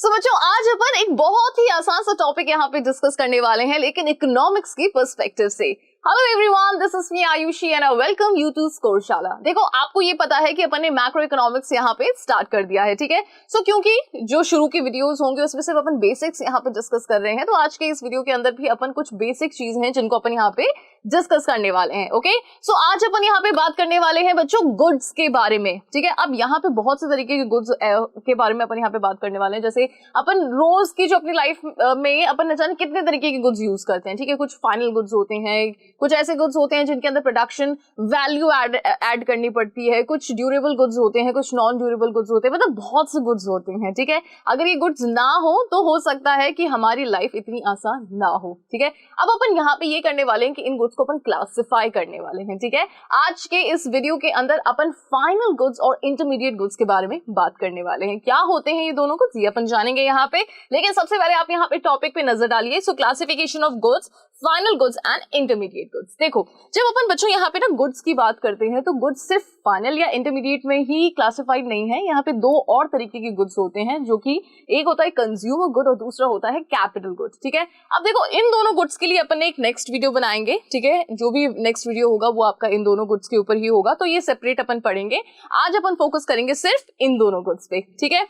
बच्चों आज अपन एक बहुत ही आसान सा टॉपिक यहाँ पे डिस्कस करने वाले हैं, लेकिन इकोनॉमिक्स की पर्सपेक्टिव से। Hello everyone, this is me Ayushi and I welcome you to Scoreshala. देखो, आपको ये पता है कि अपन ने मैक्रो इकोनॉमिक्स यहाँ पे स्टार्ट कर दिया है, ठीक है। क्योंकि जो शुरू की वीडियोस होंगे उसमें सिर्फ अपन बेसिक्स यहाँ पे डिस्कस कर रहे हैं, तो आज के इस वीडियो के अंदर भी अपन कुछ बेसिक चीज हैं जिनको अपन यहाँ पे डिस्कस करने वाले हैं। ओके, सो आज अपन यहाँ पे बात करने वाले हैं बच्चों गुड्स के बारे में, ठीक है। अब यहाँ पे बहुत से तरीके के गुड्स के बारे में अपन यहाँ पे बात करने वाले हैं। जैसे अपन रोज की जो अपनी लाइफ में अपन न जाने कितने तरीके के गुड्स यूज करते हैं, ठीक है। कुछ फाइनल गुड्स होते हैं, कुछ ऐसे गुड्स होते हैं जिनके अंदर प्रोडक्शन वैल्यू ऐड करनी पड़ती है, कुछ ड्यूरेबल गुड्स होते हैं, कुछ नॉन ड्यूरेबल गुड्स होते हैं, मतलब बहुत से गुड्स होते हैं, ठीक है। अगर ये गुड्स ना हो तो हो सकता है कि हमारी लाइफ इतनी आसान ना हो, ठीक है। अब अपन यहाँ पे ये करने वाले हैं कि इन गुड्स को अपन क्लासिफाई करने वाले हैं, ठीक है। आज के इस वीडियो के अंदर अपन फाइनल गुड्स और इंटरमीडिएट गुड्स के बारे में बात करने वाले हैं। क्या होते हैं ये दोनों गुड्स, ये अपन जानेंगे यहाँ पे। लेकिन सबसे पहले आप यहाँ पे टॉपिक पे नजर डालिए। सो classification of goods, final goods and intermediate goods. देखो, जब अपन बच्चों यहाँ पे ना गुड्स की बात करते हैं तो गुड्स सिर्फ फाइनल या इंटरमीडिएट में ही क्लासिफाइड नहीं है। यहाँ पे दो और तरीके के गुड्स होते हैं, जो कि एक होता है कंज्यूमर गुड और दूसरा होता है कैपिटल गुड्स, ठीक है। अब देखो, इन दोनों गुड्स के लिए अपन ने एक नेक्स्ट वीडियो बनाएंगे, ठीक है। जो भी नेक्स्ट वीडियो होगा वो आपका इन दोनों गुड्स के ऊपर ही होगा, तो ये सेपरेट अपन पढ़ेंगे। आज अपन फोकस करेंगे सिर्फ इन दोनों गुड्स पे, ठीक है।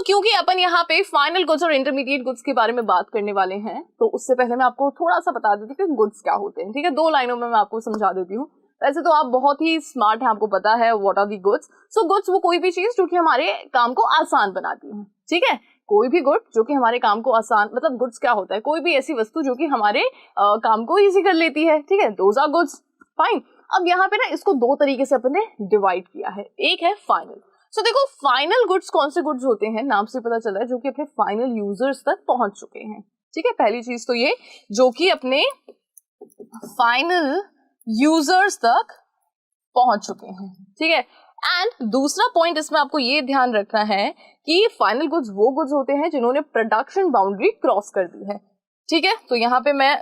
क्योंकि अपन यहाँ पे फाइनल गुड्स और इंटरमीडिएट गुड्स के बारे में बात करने वाले हैं, तो उससे पहले मैं आपको थोड़ा सा बता देती हूँ कि गुड्स क्या होते हैं, ठीक है। 2 लाइनों में मैं आपको समझा देती हूँ। वैसे तो आप बहुत ही स्मार्ट हैं, आपको पता है what are the goods. Goods वो कोई भी चीज जो कि हमारे काम को आसान बनाती है, ठीक है। कोई भी गुड जो कि हमारे काम को आसान, मतलब गुड्स क्या होता है, कोई भी ऐसी वस्तु जो कि हमारे काम को इजी कर लेती है, ठीक है। Those are goods, fine. अब यहाँ पे ना इसको 2 तरीके से अपन ने डिवाइड किया है। एक है फाइनल। देखो, फाइनल गुड्स कौन से गुड्स होते हैं, नाम से पता चल रहा है, जो कि अपने फाइनल यूजर्स तक पहुंच चुके हैं, ठीक है। पहली चीज तो ये जो कि अपने फाइनल यूजर्स तक पहुंच चुके हैं, ठीक है। एंड दूसरा पॉइंट इसमें आपको ये ध्यान रखना है कि फाइनल गुड्स वो गुड्स होते हैं जिन्होंने प्रोडक्शन बाउंड्री क्रॉस कर दी है, ठीक है। तो यहाँ पे मैं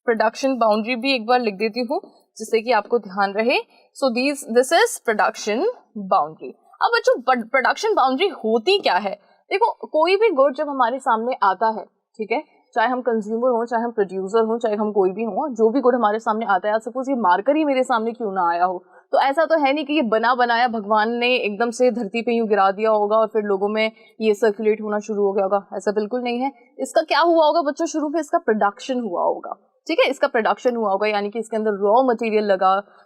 प्रोडक्शन बाउंड्री भी एक बार लिख देती हूँ जिससे कि आपको ध्यान रहे। This is production boundary. अब बच्चों, प्रोडक्शन बाउंड्री होती क्या है? देखो, कोई भी गुड जब हमारे सामने आता है, ठीक है, चाहे हम कंज्यूमर हो, चाहे हम प्रोड्यूसर हो, चाहे हम कोई भी हो, जो भी गुड हमारे सामने आता है, सपोज ये मार्कर ही मेरे सामने क्यों ना आया हो, तो ऐसा तो है नहीं कि ये बना बनाया भगवान ने एकदम से धरती पे यूं गिरा दिया होगा और फिर लोगों में ये सर्कुलेट होना शुरू हो गया होगा। ऐसा बिल्कुल नहीं है। इसका क्या हुआ होगा बच्चों, शुरू में इसका प्रोडक्शन हुआ होगा, ठीक है। इसका प्रोडक्शन हुआ होगा, यानी कि इसके अंदर रॉ मटेरियल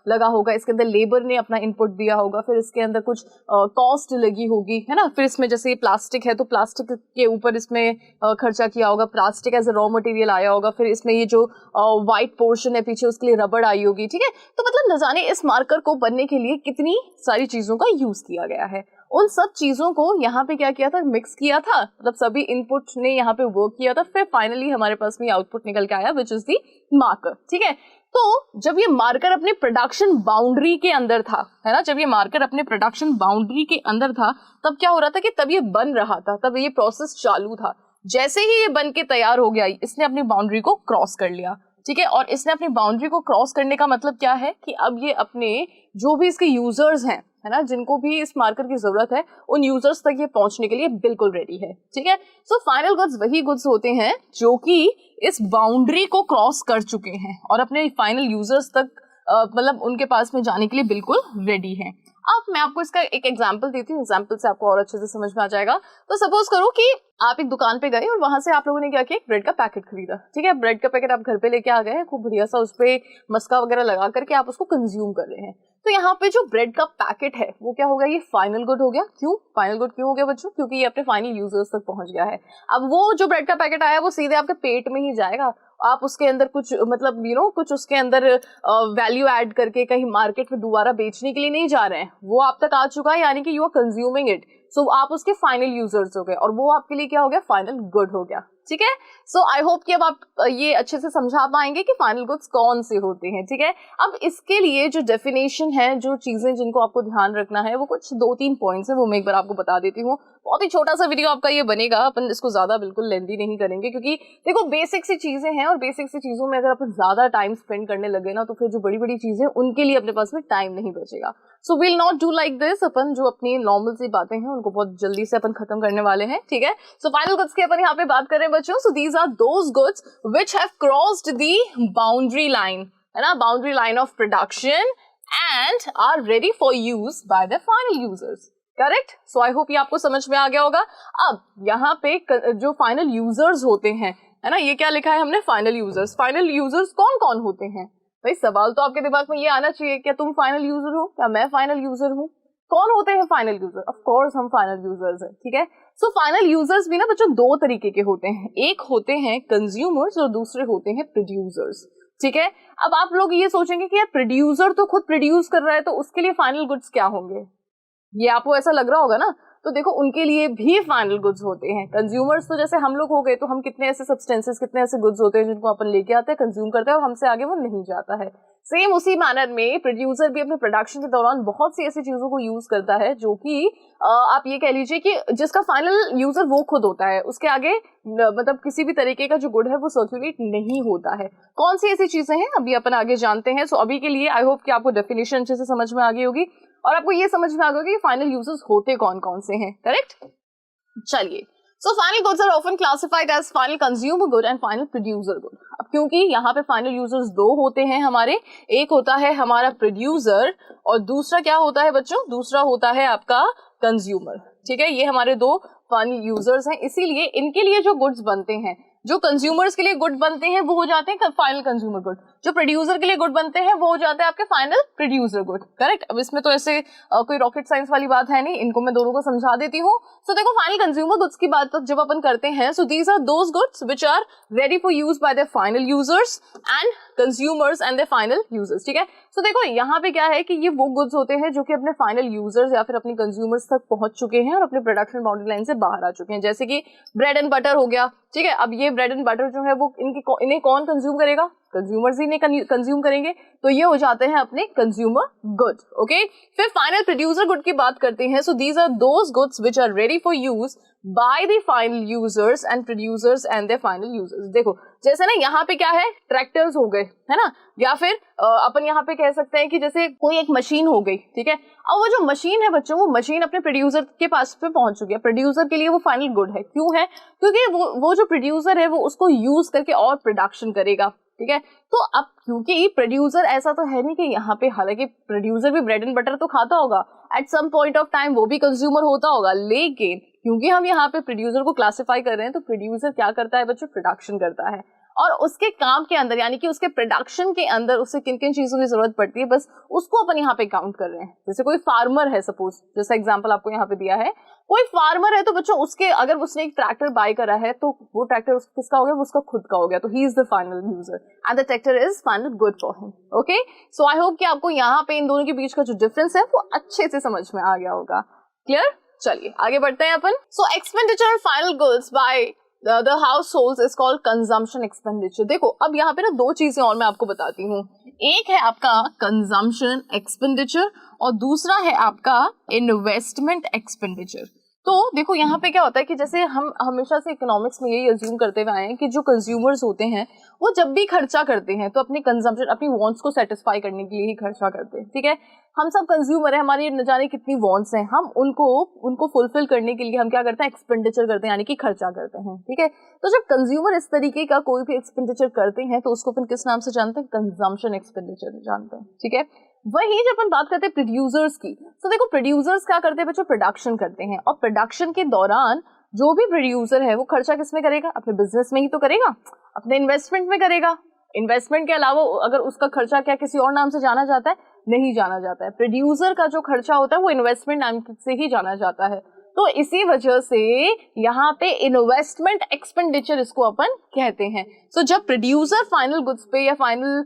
लगा होगा, इसके अंदर लेबर ने अपना इनपुट दिया होगा, फिर इसके अंदर कुछ कॉस्ट लगी होगी, है ना। फिर इसमें जैसे ये प्लास्टिक है तो प्लास्टिक के ऊपर इसमें खर्चा किया होगा, plastic as a raw material आया होगा, फिर इसमें ये जो व्हाइट पोर्शन है पीछे उसके लिए रबड़ आई होगी, ठीक है। तो मतलब न जाने इस मार्कर को बनने के लिए कितनी सारी चीजों का यूज किया गया है। उन सब चीजों को यहाँ पे क्या किया था, मिक्स किया था, मतलब सभी इनपुट ने यहाँ पे वर्क किया था, फिर फाइनली हमारे पास में आउटपुट निकल के आया, विच इज दी मार्कर, ठीक है। तो जब ये मार्कर अपने प्रोडक्शन बाउंड्री के अंदर था, है ना, जब ये मार्कर अपने प्रोडक्शन बाउंड्री के अंदर था, तब क्या हो रहा था कि तब ये बन रहा था, तब ये प्रोसेस चालू था। जैसे ही ये बन के तैयार हो गया, इसने अपनी बाउंड्री को क्रॉस कर लिया, ठीक है। और इसने अपनी बाउंड्री को क्रॉस करने का मतलब क्या है कि अब ये अपने जो भी इसके यूजर्स हैं, है ना, जिनको भी इस मार्कर की जरूरत है, उन यूजर्स तक ये पहुंचने के लिए बिल्कुल रेडी है, ठीक है। फाइनल गुड्स वही गुड्स होते हैं जो कि इस बाउंड्री को क्रॉस कर चुके हैं और अपने फाइनल यूजर्स तक मतलब उनके पास में जाने के लिए बिल्कुल रेडी है। अब मैं आपको इसका एक एग्जांपल देती हूँ, एग्जांपल से आपको और अच्छे से समझ में आ जाएगा। तो सपोज करो कि आप एक दुकान पे गए और वहां से आप लोगों ने क्या किया, ब्रेड का पैकेट खरीदा, ठीक है। ब्रेड का पैकेट आप घर पे लेके आ गए हैं, खूब बढ़िया सा उस पे मस्का वगैरह लगा करके आप उसको कंज्यूम कर रहे हैं। तो यहाँ पे जो ब्रेड का पैकेट है वो क्या हो गया, ये फाइनल गुड हो गया। क्यों फाइनल गुड क्यों हो गया बच्चों? क्योंकि ये अपने फाइनल यूजर्स तक पहुंच गया है। अब वो जो ब्रेड का पैकेट आया वो सीधे आपके पेट में ही जाएगा, आप उसके अंदर कुछ मतलब कुछ उसके अंदर वैल्यू ऐड करके कहीं मार्केट में दोबारा बेचने के लिए नहीं जा रहे हैं। वो आप तक आ चुका है, यानी कि यू आर कंज्यूमिंग इट। आप उसके फाइनल यूजर्स हो गए और वो आपके लिए क्या हो गया, फाइनल गुड हो गया, ठीक है। आई होप कि अब आप ये अच्छे से समझा पाएंगे कि फाइनल गुड्स कौन से होते हैं, ठीक है। अब इसके लिए जो डेफिनेशन है, जो चीजें जिनको आपको ध्यान रखना है, वो कुछ 2-3 पॉइंट्स है, वो मैं एक बार आपको बता देती हूँ। बहुत ही छोटा सा वीडियो आपका ये बनेगा, अपन इसको ज्यादा बिल्कुल लेंथी नहीं करेंगे, क्योंकि देखो बेसिक सी चीजें हैं और बेसिक सी चीजों में अगर अपन ज्यादा टाइम स्पेंड करने लगे ना तो फिर जो बड़ी बड़ी चीजें उनके लिए अपने पास में टाइम नहीं बचेगा। So will not do like this. अपन जो अपनी नॉर्मल सी बातें हैं उनको बहुत जल्दी से अपन खत्म करने वाले हैं, ठीक है। सो फाइनल गुड्स की अपन यहाँ पे बात कर रहे हैं बच्चों। So these are those goods which have crossed the boundary line, है ना, boundary line of production and are ready for use by the final users. Correct. So I hope ये आपको समझ में आ गया होगा। अब यहाँ पे जो फाइनल यूजर्स होते हैं, है ना, ये क्या लिखा है हमने, फाइनल यूजर्स। फाइनल यूजर्स कौन कौन होते हैं भाई? सवाल तो आपके दिमाग में ये आना चाहिए, क्या तुम फाइनल यूजर हो, क्या मैं फाइनल यूजर हूँ? कौन होते हैं फाइनल यूजर? ऑफ कोर्स हम फाइनल यूजर्स हैं, ठीक है। सो फाइनल यूजर्स भी ना बच्चों दो तरीके के होते हैं, एक होते हैं कंज्यूमर्स और दूसरे होते हैं प्रोड्यूसर्स, ठीक है। अब आप लोग ये सोचेंगे कि यार प्रोड्यूसर तो खुद प्रोड्यूस कर रहा है तो उसके लिए फाइनल गुड्स क्या होंगे, ये आपको ऐसा लग रहा होगा ना। तो देखो उनके लिए भी फाइनल गुड्स होते हैं। कंज्यूमर्स तो जैसे हम लोग हो गए, तो हम कितने ऐसे सब्सटेंसेस, कितने ऐसे गुड्स होते हैं जिनको अपन लेके आते हैं, कंज्यूम करते हैं और हमसे आगे वो नहीं जाता है। सेम उसी मैनर में प्रोड्यूसर भी अपने प्रोडक्शन के दौरान बहुत सी ऐसी चीजों को यूज करता है जो कि आप ये कह लीजिए कि जिसका फाइनल यूजर वो खुद होता है, उसके आगे मतलब किसी भी तरीके का जो गुड है वो सर्कुलेट नहीं होता है। कौन सी ऐसी चीजें हैं अभी अपन आगे जानते हैं। सो अभी के लिए आई होप कि आपको डेफिनेशन अच्छे से समझ में आ गई होगी और आपको ये समझ में आ गया कि फाइनल यूजर्स होते कौन कौन से हैं। करेक्ट। चलिए, so final goods are often classified as final consumer good and final producer good. अब क्योंकि यहाँ पे फाइनल यूजर्स दो होते हैं हमारे, एक होता है हमारा प्रोड्यूसर और दूसरा क्या होता है बच्चों, दूसरा होता है आपका कंज्यूमर, ठीक है। ये हमारे दो फाइनल यूजर्स हैं, इसीलिए इनके लिए जो गुड्स बनते हैं, जो कंज्यूमर्स के लिए गुड बनते हैं वो हो जाते हैं फाइनल कंज्यूमर गुड, जो प्रोड्यूसर के लिए गुड बनते हैं वो हो जाते हैं आपके फाइनल प्रोड्यूसर गुड। करेक्ट। अब इसमें तो ऐसे कोई रॉकेट साइंस वाली बात है नहीं, इनको मैं दोनों को समझा देती हूँ। सो देखो फाइनल कंज्यूमर गुड्स की बात जब अपन करते हैं, so these are those goods which are ready for use by the final users and consumers and the final users, ठीक है। सो देखो यहाँ पे क्या है कि ये वो गुड्स होते हैं जो कि अपने फाइनल यूजर्स या फिर अपने कंज्यूमर्स तक पहुंच चुके हैं और अपने प्रोडक्शन बाउंड्री लाइन से बाहर आ चुके हैं, जैसे कि ब्रेड एंड बटर हो गया, ठीक है। अब ये ब्रेड एंड बटर जो है वो इन्हें कौन कंज्यूम करेगा, कंज्यूमर्स ही इन्हें कंज्यूम करेंगे, तो ये हो जाते हैं अपने कंज्यूमर गुड। ओके, फिर फाइनल प्रोड्यूसर गुड की बात करते हैं। So these are those goods which are ready for use by the final users and producers and the final users. देखो जैसे ना यहाँ पे क्या है, ट्रैक्टर्स हो गए, है ना, या फिर अपन यहाँ पे कह सकते हैं कि जैसे कोई एक मशीन हो गई, ठीक है। अब वो जो मशीन है बच्चों, वो मशीन अपने प्रोड्यूसर के पास पे पहुंच चुकी है, प्रोड्यूसर के लिए वो फाइनल गुड है। क्यों है? क्योंकि वो जो प्रोड्यूसर है वो उसको यूज करके और प्रोडक्शन करेगा, ठीक है। तो अब क्योंकि प्रोड्यूसर ऐसा तो है नहीं कि यहाँ पे, हालांकि प्रोड्यूसर भी ब्रेड एंड बटर तो खाता होगा at some point of time, वो भी कंज्यूमर होता होगा, लेकिन क्योंकि हम यहाँ पे प्रोड्यूसर को क्लासिफाई कर रहे हैं तो प्रोड्यूसर क्या करता है बच्चों, प्रोडक्शन करता है। और उसके काम के अंदर यानी कि उसके प्रोडक्शन के अंदर उसे किन किन चीजों की जरूरत पड़ती है, बस उसको अपन यहाँ पे काउंट कर रहे हैं। जैसे कोई फार्मर है, सपोज जैसा एग्जांपल आपको यहाँ पे दिया है, कोई फार्मर है तो बच्चों उसके अगर उसने एक ट्रैक्टर बाय करा है तो वो ट्रैक्टर किसका हो गया, वो उसका खुद का हो गया, तो he is the final user and the tractor is final good for him. Okay, so I hope कि आपको यहाँ पे इन दोनों के बीच का जो डिफरेंस है वो अच्छे से समझ में आ गया होगा। क्लियर? चलिए आगे बढ़ते हैं अपन। So expenditure final goods by the households is called consumption expenditure। देखो अब यहाँ पे ना दो चीजें और मैं आपको बताती हूँ, एक है आपका consumption expenditure और दूसरा है आपका investment expenditure। तो देखो यहाँ पे क्या होता है कि जैसे हम हमेशा से इकोनॉमिक्स में यही अज्यूम करते हुए आए हैं कि जो कंज्यूमर्स होते हैं वो जब भी खर्चा करते हैं तो अपने कंजम्पशन, अपनी वांट्स को सेटिस्फाई करने के लिए ही खर्चा करते हैं, ठीक है। हम सब कंज्यूमर है, हमारी न जाने कितनी वांट्स हैं, हम उनको फुलफिल करने के लिए हम क्या करते हैं, एक्सपेंडिचर करते हैं, यानी कि खर्चा करते हैं, ठीक है। तो जब कंज्यूमर इस तरीके का कोई भी एक्सपेंडिचर करते हैं तो उसको अपन किस नाम से जानते हैं, कंजम्पशन एक्सपेंडिचर जानते हैं, ठीक है। वही जब अपन बात करते हैं प्रोड्यूसर्स की, तो देखो प्रोड्यूसर्स क्या करते हैं बच्चों, प्रोडक्शन करते हैं, और प्रोडक्शन के दौरान जो भी प्रोड्यूसर है वो खर्चा किस में करेगा, अपने बिजनेस में ही तो करेगा, अपने इन्वेस्टमेंट में करेगा। इन्वेस्टमेंट के अलावा अगर उसका खर्चा क्या किसी और नाम से जाना जाता है, नहीं जाना जाता है। प्रोड्यूसर का जो खर्चा होता है वो इन्वेस्टमेंट नाम से ही जाना जाता है। तो इसी वजह से यहाँ पे इन्वेस्टमेंट एक्सपेंडिचर इसको अपन कहते हैं। सो जब प्रोड्यूसर फाइनल गुड्स पे या फाइनल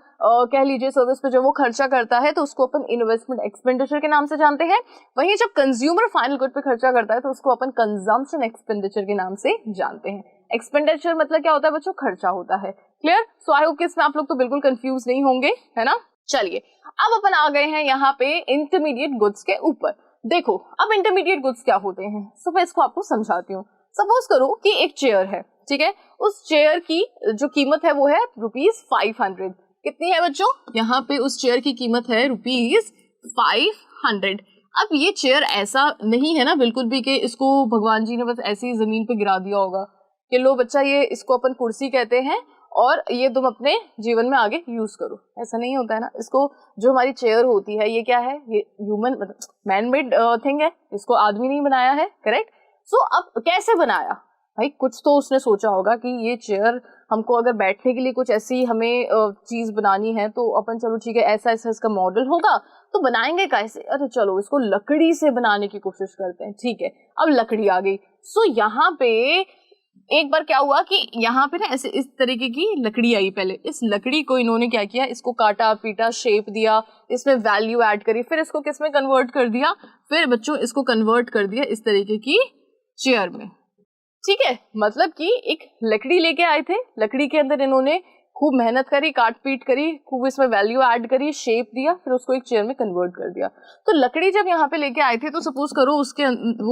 कह लीजिए सर्विस पे जब वो खर्चा करता है तो उसको अपन इन्वेस्टमेंट एक्सपेंडिचर के नाम से जानते हैं। वहीं जब कंज्यूमर फाइनल गुड पे खर्चा करता है तो उसको अपन कंजम्पशन एक्सपेंडिचर के नाम से जानते हैं। एक्सपेंडिचर मतलब क्या होता है बच्चों, खर्चा होता है। क्लियर? सो आई होप कि इसमें आप लोग तो बिल्कुल कंफ्यूज नहीं होंगे, है ना। चलिए अब अपन आ गए हैं यहाँ पे इंटरमीडिएट गुड्स के ऊपर। देखो अब इंटरमीडिएट गुड्स क्या होते हैं, सो मैं इसको आपको समझाती हूँ। सपोज करो कि एक चेयर है, ठीक है, उस चेयर की जो कीमत है वो है ₹500। कितनी है बच्चों, यहाँ पे उस चेयर की कीमत है ₹500। अब ये चेयर ऐसा नहीं है ना बिल्कुल भी कि इसको भगवान जी ने बस ऐसे ही जमीन पे गिरा दिया होगा कि लो बच्चा ये इसको अपन कुर्सी कहते हैं और ये तुम अपने जीवन में आगे यूज करो, ऐसा नहीं होता है ना। इसको जो हमारी चेयर होती है ये क्या है, ये ह्यूमन मतलब मैन मेड थिंग है, इसको आदमी नहीं बनाया है, करेक्ट। सो अब कैसे बनाया भाई, कुछ तो उसने सोचा होगा कि ये चेयर हमको अगर बैठने के लिए कुछ ऐसी हमें चीज बनानी है तो अपन चलो ठीक है ऐसा ऐसा इसका मॉडल होगा, तो बनाएंगे कैसे, अरे चलो इसको लकड़ी से बनाने की कोशिश करते हैं, ठीक है। अब लकड़ी आ गई, सो यहाँ पे एक बार क्या हुआ कि यहाँ पे ना ऐसे इस तरीके की लकड़ी आई, पहले इस लकड़ी को इन्होंने क्या किया, इसको काटा पीटा शेप दिया, इसमें वैल्यू ऐड करी, फिर इसको किस में कन्वर्ट कर दिया, फिर बच्चों इसको कन्वर्ट कर दिया इस तरीके की चेयर में, ठीक है। मतलब कि एक लकड़ी लेके आए थे, लकड़ी के अंदर इन्होंने खूब मेहनत करी, काट पीट करी, खूब इसमें वैल्यू ऐड करी, शेप दिया, फिर उसको एक चेयर में कन्वर्ट कर दिया। तो लकड़ी जब यहाँ पे लेके आए थे तो सपोज करो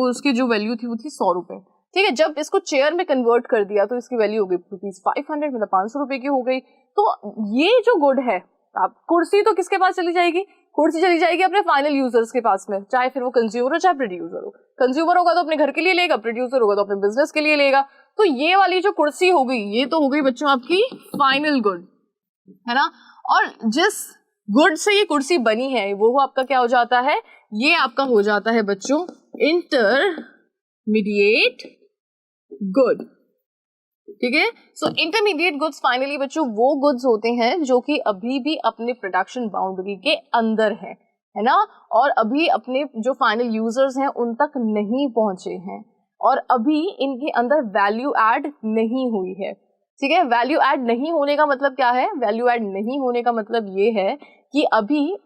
उसकी जो वैल्यू थी वो थी ₹100, ठीक है। जब इसको चेयर में कन्वर्ट कर दिया तो इसकी वैल्यू हो गई ₹500, मतलब ₹500 की हो गई। तो ये जो गुड है, आप कुर्सी तो किसके पास चली जाएगी, कुर्सी चली जाएगी अपने फाइनल यूजर्स के पास में, चाहे फिर वो कंज्यूमर हो चाहे प्रोड्यूसर हो। कंज्यूमर होगा तो अपने घर के लिए लेगा, प्रोड्यूसर होगा तो अपने बिजनेस के लिए लेगा। तो ये वाली जो कुर्सी हो गई ये तो हो गई बच्चों आपकी फाइनल गुड, है ना। और जिस गुड से ये कुर्सी बनी है वो आपका क्या हो जाता है, ये आपका हो जाता है बच्चों इंटरमीडिएट गुड, ठीक है। सो इंटरमीडिएट गुड्स फाइनली बच्चों वो गुड्स होते हैं जो कि अभी भी अपने प्रोडक्शन बाउंड्री के अंदर है ना, और अभी अपने जो फाइनल यूजर्स हैं उन तक नहीं पहुंचे हैं, और अभी इनके अंदर वैल्यू ऐड नहीं हुई है, ठीक है। वैल्यू ऐड नहीं होने का मतलब क्या है, वैल्यू ऐड नहीं होने का मतलब ये है कि अभी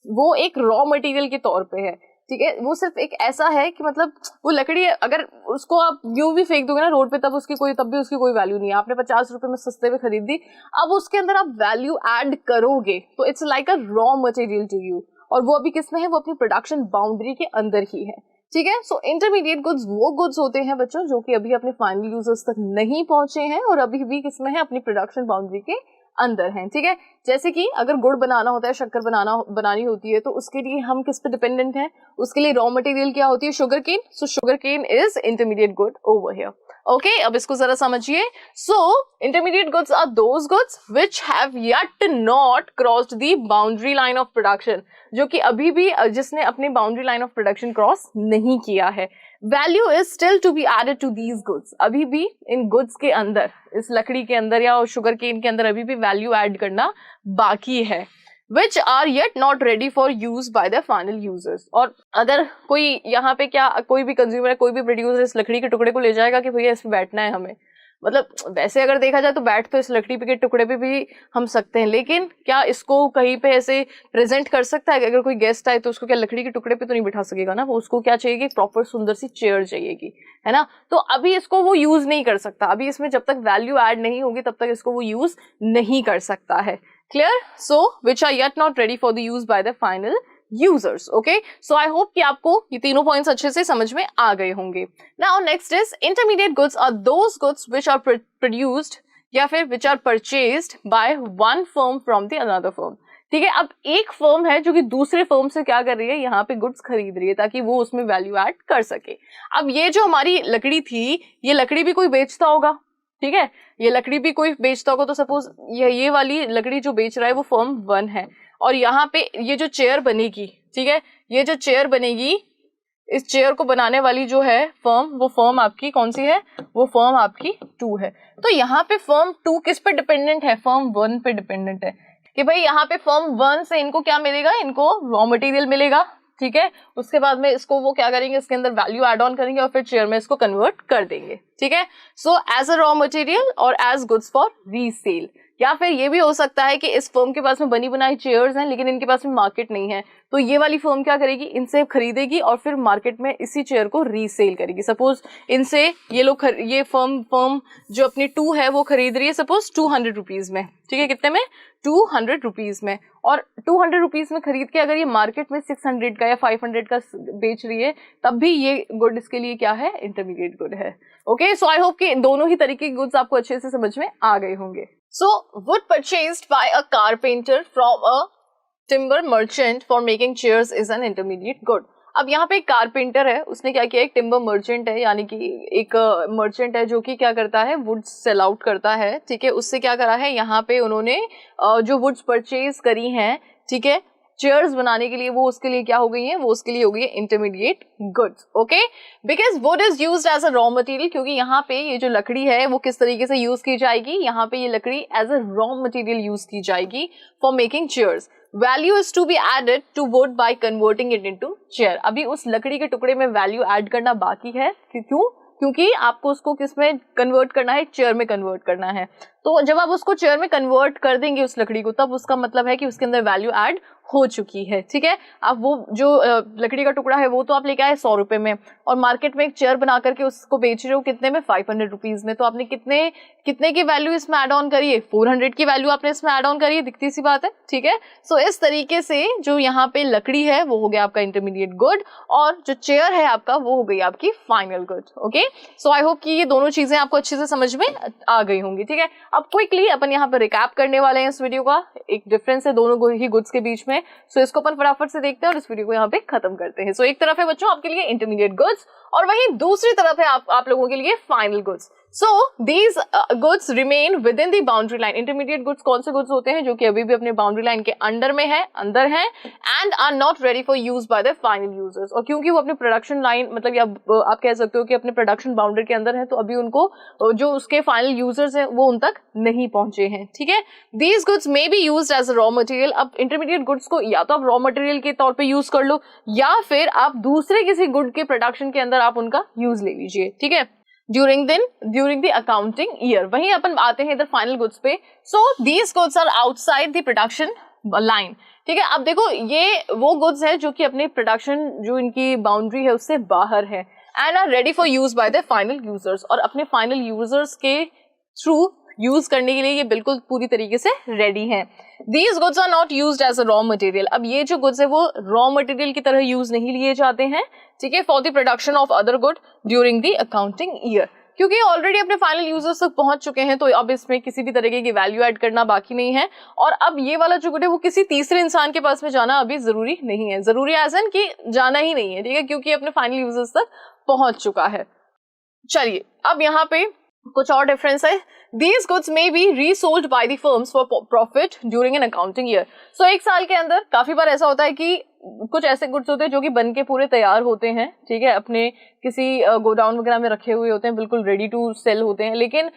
वो एक रॉ मटेरियल के तौर पे है, ठीक है। वो सिर्फ एक ऐसा है कि मतलब वो लकड़ी अगर उसको आप यूं भी फेंक दोगे ना रोड पे तब भी उसकी कोई वैल्यू नहीं है। आपने ₹50 में सस्ते में खरीद दी, अब उसके अंदर आप वैल्यू ऐड करोगे तो it's like a raw material to you, और वो अभी किसमें है, वो अपनी प्रोडक्शन बाउंड्री के अंदर ही है, ठीक है। सो इंटरमीडिएट गुड्स वो गुड्स होते हैं बच्चों जो कि अभी अपने फाइनल यूजर्स तक नहीं पहुंचे हैं और अभी भी किसमें है, अपनी प्रोडक्शन बाउंड्री के अंदर हैं, ठीक है। जैसे कि अगर गुड़ बनाना होता है, शक्कर बनानी होती है तो उसके लिए हम किस पे डिपेंडेंट हैं, उसके लिए रॉ मटेरियल क्या होती है, sugar cane. So sugar cane is intermediate good over here, okay. अब इसको जरा समझिए। So intermediate goods are those goods which have yet not crossed the boundary line of production, जो कि अभी भी जिसने अपनी boundary line of production cross नहीं किया है। Value is still to be added to these goods, अभी भी इन गुड्स के अंदर, इस लकड़ी के अंदर या शुगर केन के अंदर अभी भी वैल्यू ऐड करना बाकी है, which are yet not ready for use by the final users। और अगर कोई यहाँ पे क्या कोई भी कंज्यूमर कोई भी प्रोड्यूसर इस लकड़ी के टुकड़े को ले जाएगा कि भैया इस पे बैठना है हमें, मतलब वैसे अगर देखा जाए तो बैठ तो इस लकड़ी के टुकड़े पे भी हम सकते हैं, लेकिन क्या इसको कहीं पे ऐसे प्रेजेंट कर सकता है, अगर कोई गेस्ट आए तो उसको क्या लकड़ी के टुकड़े पे तो नहीं बिठा सकेगा ना, वो उसको क्या चाहिए, प्रॉपर सुंदर सी चेयर चाहिएगी, है ना। तो अभी इसको वो यूज नहीं कर सकता, अभी इसमें जब तक वैल्यू ऐड नहीं होगी तब तक इसको वो यूज नहीं कर सकता है। Clear. So which are yet not ready for the use by the final users, okay. So I hope कि आपको ये तीनों पॉइंट्स अच्छे से समझ में आ गए होंगे। Now next is intermediate goods are those goods which are produced या फिर which are purchased by one firm from the another firm, ठीक है। अब एक फर्म है जो कि दूसरे फर्म से क्या कर रही है, यहाँ पे गुड्स खरीद रही है ताकि वो उसमें वैल्यू ऐड कर सके। अब ये जो हमारी लकड़ी थी, ये लकड़ी भी कोई बेचता होगा, ठीक है, ये लकड़ी भी कोई बेचता होगा। तो सपोज ये वाली लकड़ी जो बेच रहा है वो फर्म 1 है, और यहाँ पे ये जो चेयर बनेगी, ठीक है, ये जो चेयर बनेगी, इस चेयर को बनाने वाली जो है फर्म, वो फर्म आपकी कौन सी है, वो फर्म आपकी 2 है। तो यहाँ पे फर्म 2 किस पे डिपेंडेंट है, फर्म 1 पे डिपेंडेंट है कि भाई यहाँ पे फर्म 1 से इनको क्या मिलेगा, इनको रॉ मटेरियल मिलेगा, ठीक है। उसके बाद में इसको वो क्या करेंगे, इसके अंदर वैल्यू ऐड ऑन करेंगे और फिर चेयर में इसको कन्वर्ट कर देंगे, ठीक है। So as a raw material और एज गुड्स फॉर रीसेल, या फिर ये भी हो सकता है कि इस फर्म के पास में बनी बनाई चेयर्स हैं लेकिन इनके पास में मार्केट नहीं है, तो ये वाली फर्म क्या करेगी, इनसे खरीदेगी और फिर मार्केट में इसी चेयर को रीसेल करेगी। सपोज इनसे ये लोग ये फर्म जो अपनी 2 है वो खरीद रही है सपोज 200 रुपीज में, ठीक है, कितने में, 200 रुपीज में, और 200 रुपीज में खरीद के अगर ये मार्केट में 600 का या 500 का बेच रही है तब भी ये गुड इसके लिए क्या है, इंटरमीडिएट गुड है। ओके, सो आई होप कि दोनों ही तरीके के गुड्स आपको अच्छे से समझ में आ गए होंगे। So would purchased bye a carpenter from a timber merchant for making chairs is an intermediate good. अब यहाँ पे एक कारपेंटर है, उसने क्या किया, एक टिम्बर मर्चेंट है, यानी कि एक मर्चेंट है जो कि क्या करता है, वुड्स सेल आउट करता है, ठीक है। उससे क्या करा है, यहाँ पे उन्होंने जो वुड्स परचेज करी हैं, ठीक है, चेयर्स बनाने के लिए, वो उसके लिए क्या हो गई है, वो उसके लिए हो गई है intermediate goods. Okay, because wood is used as a raw material, क्योंकि यहाँ पे ये जो लकड़ी है वो किस तरीके से यूज की जाएगी, यहाँ पे ये लकड़ी as a raw material use की जाएगी for making chairs. Value is to be added to wood by converting it into chair. अभी उस लकड़ी के टुकड़े में वैल्यू ऐड करना बाकी है, क्यों, क्योंकि आपको उसको किस में कन्वर्ट करना है, चेयर में कन्वर्ट करना है। तो जब आप उसको चेयर में कन्वर्ट कर देंगे उस लकड़ी को, तब उसका मतलब है कि उसके अंदर वैल्यू ऐड हो चुकी है, ठीक है। अब वो जो लकड़ी का टुकड़ा है वो तो आप लेके आए 100 रुपए में, और मार्केट में एक चेयर बना करके उसको बेच रहे हो कितने में, 500 रुपीज में, तो आपने कितने की वैल्यू इसमें ऐड ऑन करी है, 400 की वैल्यू आपने इसमें ऐड ऑन करी है, दिखती सी बात है, ठीक है। सो इस तरीके से जो यहाँ पे लकड़ी है वो हो गया आपका इंटरमीडिएट गुड, और जो चेयर है आपका वो हो गई आपकी final good. Okay, so I hope कि ये दोनों चीजें आपको अच्छे से समझ में आ गई होंगी, ठीक है। अब क्विकली अपन यहाँ पर रिकैप करने वाले हैं इस वीडियो का, एक डिफरेंस है दोनों ही गुड्स के बीच में। सो इसको अपन फटाफट से देखते हैं और इस वीडियो को यहाँ पे खत्म करते हैं। सो एक तरफ है बच्चों आपके लिए इंटरमीडिएट गुड्स, और वहीं दूसरी तरफ है आप लोगों के लिए final goods. So these goods remain within the boundary line. Intermediate goods कौन से goods होते हैं जो कि अभी भी अपने boundary line के अंदर हैं and are not ready for use by the final users. और क्योंकि वो अपने production line मतलब आप कह सकते हो कि अपने production boundary के अंदर है, तो अभी उनको जो उसके final users हैं वो उन तक नहीं पहुंचे हैं, ठीक है। These goods may be used as a raw material. अब intermediate goods को या तो आप raw material के तौर पे use कर लो, या फिर आप दूसरे किसी good के production के अंदर आप उनका use ले लीजिए, ठीक है, ड्यूरिंग द अकाउंटिंग ईयर। वहीं अपन आते हैं इधर फाइनल गुड्स पे। So these goods are outside the production line, ठीक है। अब देखो ये वो गुड्स है जो कि अपने प्रोडक्शन जो इनकी बाउंड्री है उससे बाहर है, and are ready for use by the final users, और अपने फाइनल यूजर्स के थ्रू यूज करने के लिए ये बिल्कुल पूरी तरीके से रेडी हैं। These goods are not used as a raw material. अब ये जो गुड्स है वो रॉ मटेरियल की तरह यूज नहीं लिए जाते हैं, ठीक है, for the production of other good during the accounting year, क्योंकि ऑलरेडी अपने फाइनल यूजर्स तक पहुंच चुके हैं, तो अब इसमें किसी भी तरीके की वैल्यू ऐड करना बाकी नहीं है। और अब ये वाला जो गुड है वो किसी तीसरे इंसान के पास में जाना अभी जरूरी नहीं है, जरूरी एज एन कि जाना ही नहीं है, ठीक है, क्योंकि अपने फाइनल यूजर्स तक पहुंच चुका है। चलिए अब यहाँ पे कुछ और डिफरेंस है। These goods may be resold by the firms for profit during an accounting year. So एक साल के अंदर काफी बार ऐसा होता है कि कुछ ऐसे गुड्स होते हैं जो कि बन के पूरे तैयार होते हैं, ठीक है, अपने किसी गोडाउन वगैरह में रखे हुए होते हैं, बिल्कुल रेडी टू सेल होते हैं, लेकिन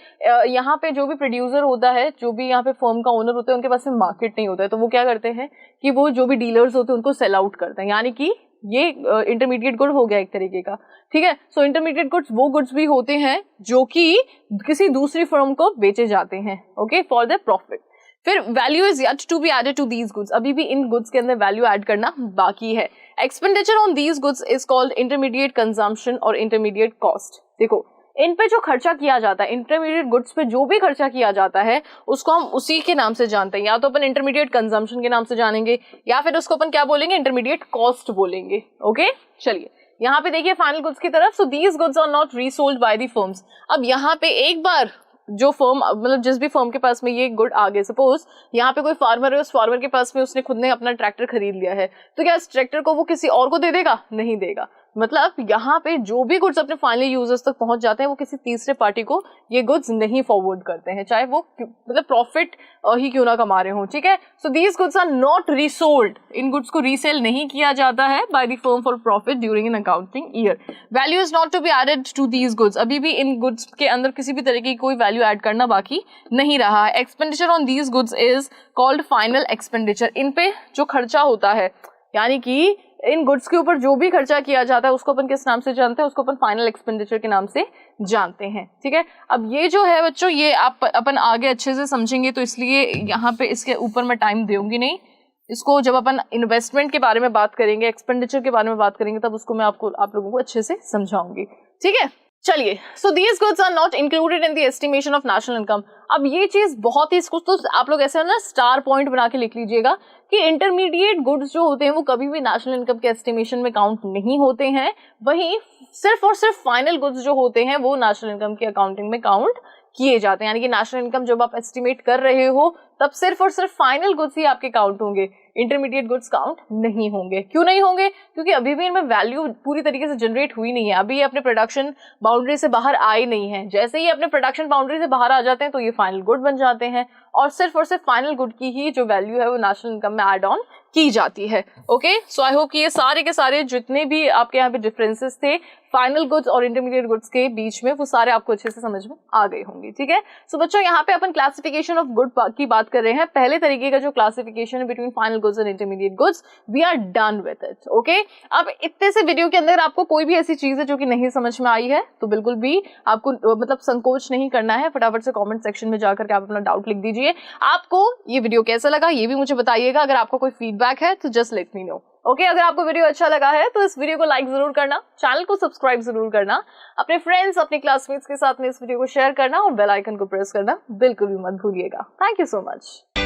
यहाँ पे जो भी प्रोड्यूसर होता है, जो भी यहाँ पे फर्म का ओनर होता है, उनके पास में मार्केट नहीं होता है, तो वो क्या करते हैं कि वो जो भी डीलर्स होते हैं उनको सेल आउट करते हैं, यानी कि ये इंटरमीडिएट गुड हो गया एक तरीके का, ठीक है। सो इंटरमीडिएट गुड्स वो गुड्स भी होते हैं जो कि किसी दूसरी फर्म को बेचे जाते हैं, ओके, फॉर द प्रॉफिट। फिर value is yet to be added to these goods, अभी भी इन गुड्स के अंदर वैल्यू ऐड करना बाकी है। Expenditure on these goods is called intermediate consumption और इंटरमीडिएट कॉस्ट। देखो इन पे जो खर्चा किया जाता है, इंटरमीडिएट गुड्स पे जो भी खर्चा किया जाता है उसको हम उसी के नाम से जानते हैं, या तो अपन इंटरमीडिएट कंजम्पशन के नाम से जानेंगे, या फिर उसको अपन क्या बोलेंगे, इंटरमीडिएट कॉस्ट बोलेंगे। ओके, चलिए यहाँ पे देखिए फाइनल गुड्स की तरफ। So these goods are not resold by the firms. अब यहाँ पे एक बार जो फर्म मतलब जिस भी फर्म के पास में ये गुड आ गए, सपोज यहाँ पे कोई फार्मर है, उस फार्मर के पास में उसने खुद ने अपना ट्रैक्टर खरीद लिया है, तो क्या इस ट्रैक्टर को वो किसी और को दे देगा? नहीं देगा। मतलब यहाँ पे जो भी गुड्स अपने फाइनल यूजर्स तक पहुंच जाते हैं वो किसी तीसरे पार्टी को ये गुड्स नहीं फॉरवर्ड करते हैं, चाहे वो मतलब प्रॉफिट ही क्यों ना कमा रहे हो, ठीक है। So these goods are not resold, इन गुड्स को रीसेल नहीं किया जाता है by the firm for profit during an accounting year. Value is not to be added to these goods, अभी भी इन गुड्स के अंदर किसी भी तरीके की कोई वैल्यू ऐड करना बाकी नहीं रहा है। Expenditure on these goods is called final expenditure, इन पे जो खर्चा होता है, यानी कि इन गुड्स के ऊपर जो भी खर्चा किया जाता है उसको अपन किस नाम से जानते हैं, उसको अपन फाइनल एक्सपेंडिचर के नाम से जानते हैं, ठीक है। अब ये जो है बच्चों, ये आप अपन आगे अच्छे से समझेंगे, तो इसलिए यहाँ पे इसके ऊपर मैं टाइम दूंगी नहीं। इसको जब अपन इन्वेस्टमेंट के बारे में बात करेंगे, एक्सपेंडिचर के बारे में बात करेंगे, तब उसको मैं आप लोगों को अच्छे से समझाऊंगी, ठीक है। चलिए, so these goods are not included in the estimation of national income. अब ये चीज बहुत ही, इसको तो आप लोग ऐसे ना स्टार पॉइंट बना के लिख लीजिएगा कि इंटरमीडिएट गुड्स जो होते हैं वो कभी भी नेशनल इनकम के एस्टिमेशन में काउंट नहीं होते हैं। वहीं सिर्फ और सिर्फ फाइनल गुड्स जो होते हैं वो नेशनल इनकम की अकाउंटिंग में काउंट किए जाते हैं। यानी कि नेशनल इनकम जब आप एस्टिमेट कर रहे हो तब सिर्फ और सिर्फ फाइनल गुड्स ही आपके काउंट होंगे, इंटरमीडिएट गुड्स काउंट नहीं होंगे। क्यों नहीं होंगे? क्योंकि अभी भी इनमें वैल्यू पूरी तरीके से जनरेट हुई नहीं है, अभी ये अपने प्रोडक्शन बाउंड्री से बाहर आए नहीं है। जैसे ही अपने प्रोडक्शन बाउंड्री से बाहर आ जाते हैं तो ये फाइनल गुड बन जाते हैं और सिर्फ फाइनल गुड की ही जो वैल्यू है वो नेशनल इनकम में ऐड ऑन की जाती है। ओके, सो आई होप कि ये सारे के सारे जितने भी आपके यहाँ पे डिफरेंसेस थे फाइनल गुड्स और इंटरमीडिएट गुड्स के बीच में, वो सारे आपको अच्छे से समझ में आ गए होंगे, ठीक है। सो बच्चों, यहाँ पे अपन क्लासिफिकेशन ऑफ गुड की बात कर रहे हैं। पहले तरीके का जो क्लासिफिकेशन है between final goods and intermediate goods, we are done with it. Okay, अब इतने से वीडियो के अंदर आपको कोई भी ऐसी चीज है जो कि नहीं समझ में आई है तो बिल्कुल भी आपको मतलब संकोच नहीं करना है, फटाफट से कमेंट सेक्शन में जाकर के आप अपना डाउट लिख दीजिए। आपको ये वीडियो कैसा लगा ये भी मुझे बताइएगा। अगर आपका कोई फीडबैक है तो just let me know. Okay, अगर आपको वीडियो अच्छा लगा है तो इस वीडियो को लाइक जरूर करना, चैनल को सब्सक्राइब जरूर करना, अपने फ्रेंड्स अपने क्लासमेट्स के साथ में इस वीडियो को शेयर करना और बेल आइकन को प्रेस करना बिल्कुल भी मत भूलिएगा। Thank you so much.